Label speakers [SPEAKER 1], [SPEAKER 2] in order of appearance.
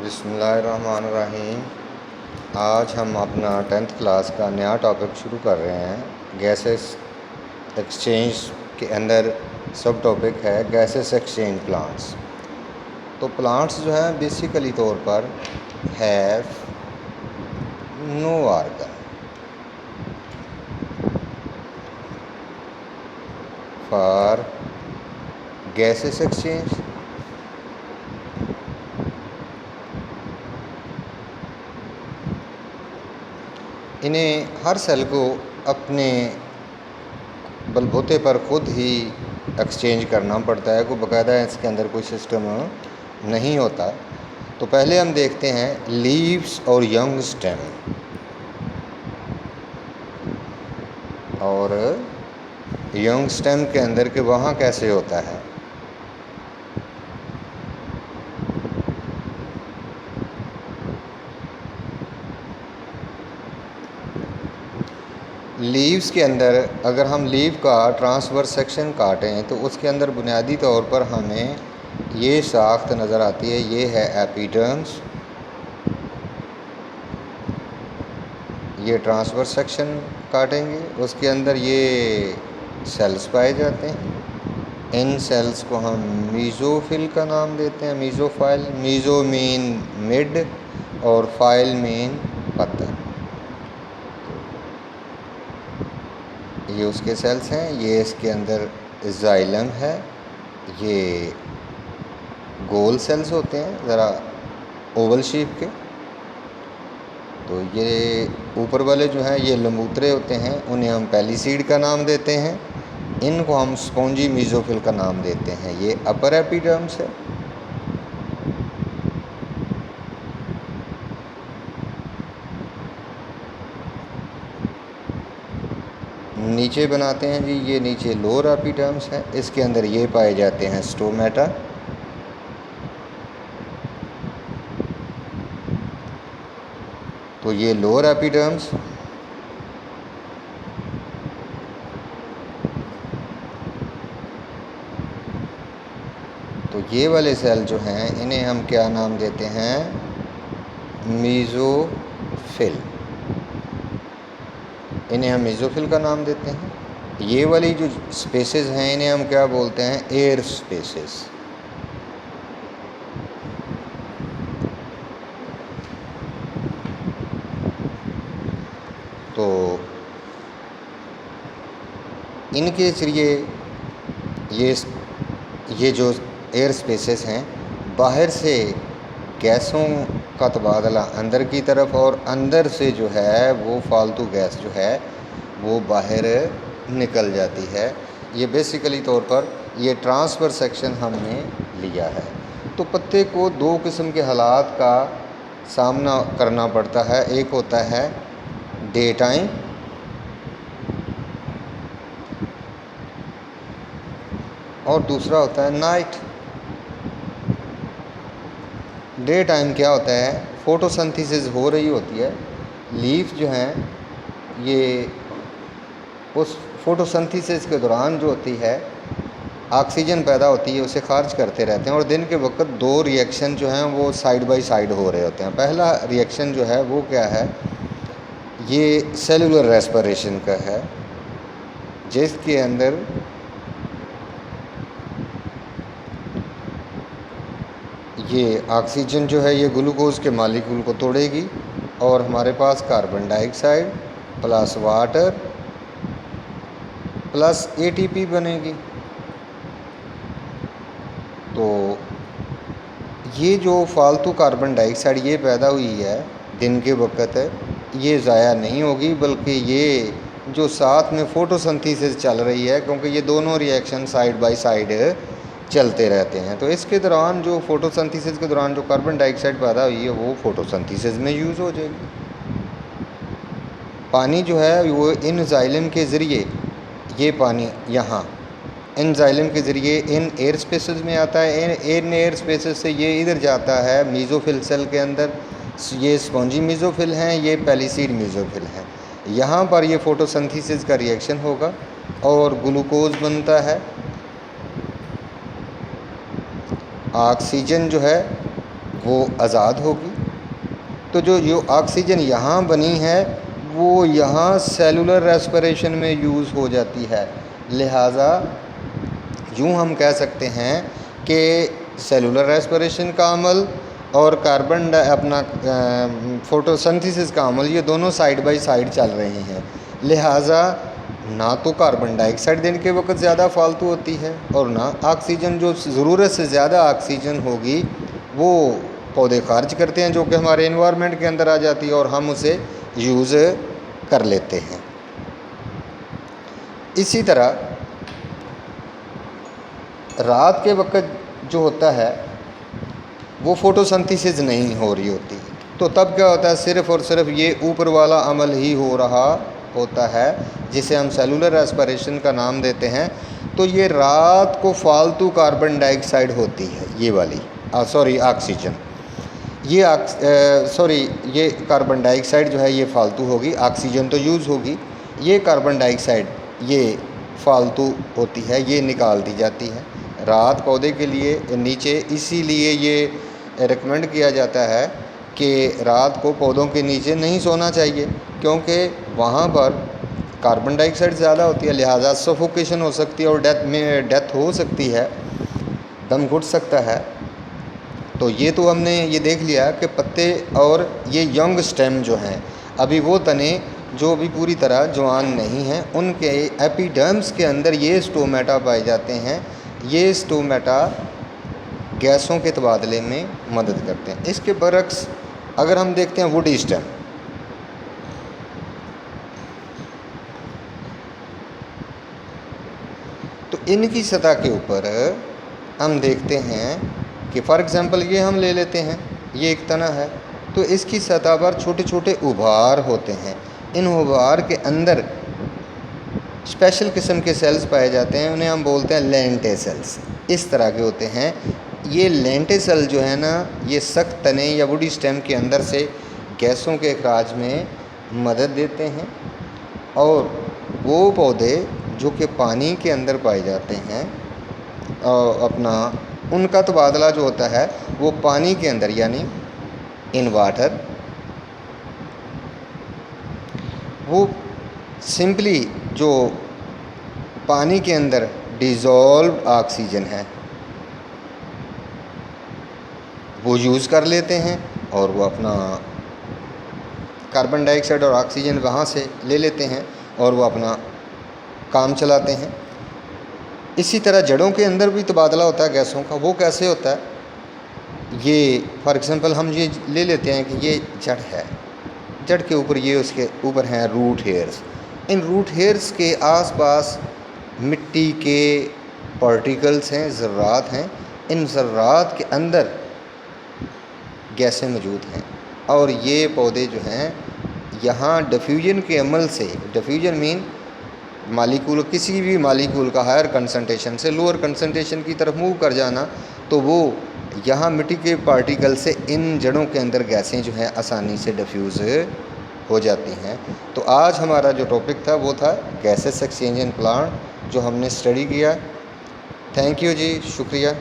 [SPEAKER 1] बिस्मिल्लाहिर्रहमानिर्रहीम। आज हम अपना 10th क्लास का नया टॉपिक शुरू कर रहे हैं। गैसेस एक्सचेंज के अंदर सब टॉपिक है गैसेस एक्सचेंज प्लांट्स। तो प्लांट्स जो हैं बेसिकली तौर पर have no organ for gases exchange. इन्हें हर सेल को अपने बलबूते पर ख़ुद ही एक्सचेंज करना पड़ता है, कोई बाकायदा इसके अंदर कोई सिस्टम नहीं होता। तो पहले हम देखते हैं लीव्स और यंग स्टेम। और यंग स्टेम के अंदर के वहाँ कैसे होता है। लीव्स के अंदर अगर हम लीव का ट्रांसवर्स सेक्शन काटें तो उसके अंदर बुनियादी तौर पर हमें ये साख्त नज़र आती है। ये है एपिडर्म्स, ये ट्रांसवर्स सेक्शन काटेंगे, उसके अंदर ये सेल्स पाए जाते हैं। इन सेल्स को हम मीज़ोफिल का नाम देते हैं, मीज़ोफाइल। मीज़ो मीन मिड और फाइल मीन पत्ता। ये उसके सेल्स हैं। ये इसके अंदर जाइलम है। ये गोल सेल्स होते हैं ज़रा ओवल शेप के। तो ये ऊपर वाले जो हैं ये लंबूतरे होते हैं, उन्हें हम पेलिसीड का नाम देते हैं। इनको हम स्पॉन्जी मीज़ोफिल का नाम देते हैं। ये अपर एपिडर्म्स है। नीचे बनाते हैं जी, ये नीचे लोअर एपिडर्म्स है। इसके अंदर ये पाए जाते हैं स्टोमेटा। तो ये लोअर एपिडर्म्स। तो ये वाले सेल जो हैं इन्हें हम क्या नाम देते हैं, मीज़ोफिल। इन्हें हम मीज़ोफिल का नाम देते हैं। ये वाली जो स्पेसेस हैं इन्हें हम क्या बोलते हैं, एयर स्पेसेस। तो इनके ज़रिए ये जो एयर स्पेसेस हैं बाहर से गैसों का तबादला अंदर की तरफ, और अंदर से जो है वो फालतू गैस जो है वो बाहर निकल जाती है। ये बेसिकली तौर पर ये ट्रांसफ़र सेक्शन हमने लिया है। तो पत्ते को दो किस्म के हालात का सामना करना पड़ता है। एक होता है डे टाइम और दूसरा होता है नाइट। डे टाइम क्या होता है, फोटोसिंथेसिस हो रही होती है। लीफ जो हैं ये उस फोटोसिंथेसिस के दौरान जो होती है ऑक्सीजन पैदा होती है, उसे खारिज करते रहते हैं। और दिन के वक्त दो रिएक्शन जो हैं वो साइड बाय साइड हो रहे होते हैं। पहला रिएक्शन जो है वो क्या है, ये सेलुलर रेस्पिरेशन का है, जिसके अंदर ये ऑक्सीजन जो है ये ग्लूकोज के मालिक्यूल को तोड़ेगी और हमारे पास carbon dioxide plus water plus ATP बनेगी। तो ये जो फालतू कार्बन डाइऑक्साइड ये पैदा हुई है दिन के वक्त, ये ज़ाया नहीं होगी, बल्कि ये जो साथ में फोटोसिंथेसिस चल रही है, क्योंकि ये दोनों रिएक्शन साइड बाय साइड चलते रहते हैं। तो इसके दौरान जो फोटोसिंथेसिस के दौरान जो कार्बन डाइऑक्साइड पैदा हुई है वो फोटोसिंथेसिस में यूज़ हो जाएगी। पानी जो है वो इन जाइलम के ज़रिए, ये पानी यहाँ इन जाइलम के ज़रिए इन एयर स्पेसेस में आता है। इन एयर स्पेसेस से ये इधर जाता है मीज़ोफिल सेल के अंदर। ये स्पॉन्जी मीज़ोफिल हैं, ये पेलिसीड मीज़ोफिल हैं। यहाँ पर ये फोटोसिंथेसिस का रिएक्शन होगा और ग्लूकोज बनता है। ऑक्सीजन जो है वो आज़ाद होगी। तो जो ऑक्सीजन यहाँ बनी है वो यहाँ सेलुलर रेस्पिरेशन में यूज़ हो जाती है। लिहाजा यूँ हम कह सकते हैं कि सेलुलर रेस्पिरेशन का अमल और अपना फोटोसिंथेसिस का अमल, ये दोनों साइड बाय साइड चल रहे हैं। लिहाजा ना तो कार्बन डाइऑक्साइड दिन के वक्त ज़्यादा फालतू होती है और ना ऑक्सीजन, जो ज़रूरत से ज़्यादा ऑक्सीजन होगी वो पौधे खारिज करते हैं, जो कि हमारे एनवायरनमेंट के अंदर आ जाती है और हम उसे यूज़ कर लेते हैं। इसी तरह रात के वक्त जो होता है वो फोटोसिंथेसिस नहीं हो रही होती, तो तब क्या होता है, सिर्फ़ और सिर्फ ये ऊपर वाला अमल ही हो रहा होता है जिसे हम सेलुलर रेस्पिरेशन का नाम देते हैं। तो ये रात को फालतू कार्बन डाइऑक्साइड होती है, ये वाली ऑक्सीजन, ये कार्बन डाइऑक्साइड जो है ये फालतू होगी, ऑक्सीजन तो यूज़ होगी। ये कार्बन डाइऑक्साइड ये फालतू होती है, ये निकाल दी जाती है रात पौधे के लिए नीचे। इसीलिए ये रिकमेंड किया जाता है कि रात को पौधों के नीचे नहीं सोना चाहिए, क्योंकि वहाँ पर कार्बन डाइऑक्साइड ज़्यादा होती है, लिहाजा सफोकेशन हो सकती है और डेथ हो सकती है, दम घुट सकता है। तो ये तो हमने ये देख लिया कि पत्ते और ये यंग स्टेम जो हैं, अभी वो तने जो अभी पूरी तरह जवान नहीं हैं, उनके एपिडर्म्स के अंदर ये स्टोमेटा पाए जाते हैं। ये स्टोमेटा गैसों के तबादले में मदद करते हैं। इसके बरक्स अगर हम देखते हैं वुड स्टेम, तो इनकी सतह के ऊपर हम देखते हैं कि फॉर एग्ज़ाम्पल ये हम ले लेते हैं, ये एक तना है, तो इसकी सतह पर छोटे छोटे उभार होते हैं। इन उभार के अंदर स्पेशल किस्म के सेल्स पाए जाते हैं, उन्हें हम बोलते हैं लेंटेसेल्स। इस तरह के होते हैं। ये लेंटेसेल जो है ना, ये सख्त तने या वुडी स्टेम के अंदर से गैसों के अखराज में मदद देते हैं, और वो पौधे जो कि पानी के अंदर पाए जाते हैं उनका तबादला जो होता है वो पानी के अंदर, यानी इन वाटर, वो सिंपली जो पानी के अंदर डिज़ोल्व ऑक्सीजन है वो यूज़ कर लेते हैं और वो अपना कार्बन डाइऑक्साइड और ऑक्सीजन वहाँ से ले लेते हैं और वो अपना काम चलाते हैं। इसी तरह जड़ों के अंदर भी तबादला होता है गैसों का। वो कैसे होता है, ये फॉर एग्ज़ाम्पल हम ये ले लेते हैं कि ये जड़ है, जड़ के ऊपर ये उसके ऊपर हैं रूट हेयर्स। इन रूट हेयर्स के आसपास मिट्टी के पार्टिकल्स हैं, ज़र्रात हैं। इन ज़र्रात के अंदर गैसें मौजूद हैं, और ये पौधे जो हैं यहाँ डिफ्यूजन के अमल से, डिफ्यूजन मीन मालिक्यूल, किसी भी मालिक्यूल का हायर कंसंट्रेशन से लोअर कंसंट्रेशन की तरफ मूव कर जाना, तो वो यहाँ मिट्टी के पार्टिकल से इन जड़ों के अंदर गैसें जो हैं आसानी से डिफ्यूज़ हो जाती हैं। तो आज हमारा जो टॉपिक था वो था गैसेस एक्सचेंज इन प्लांट, जो हमने स्टडी किया। थैंक यू जी, शुक्रिया।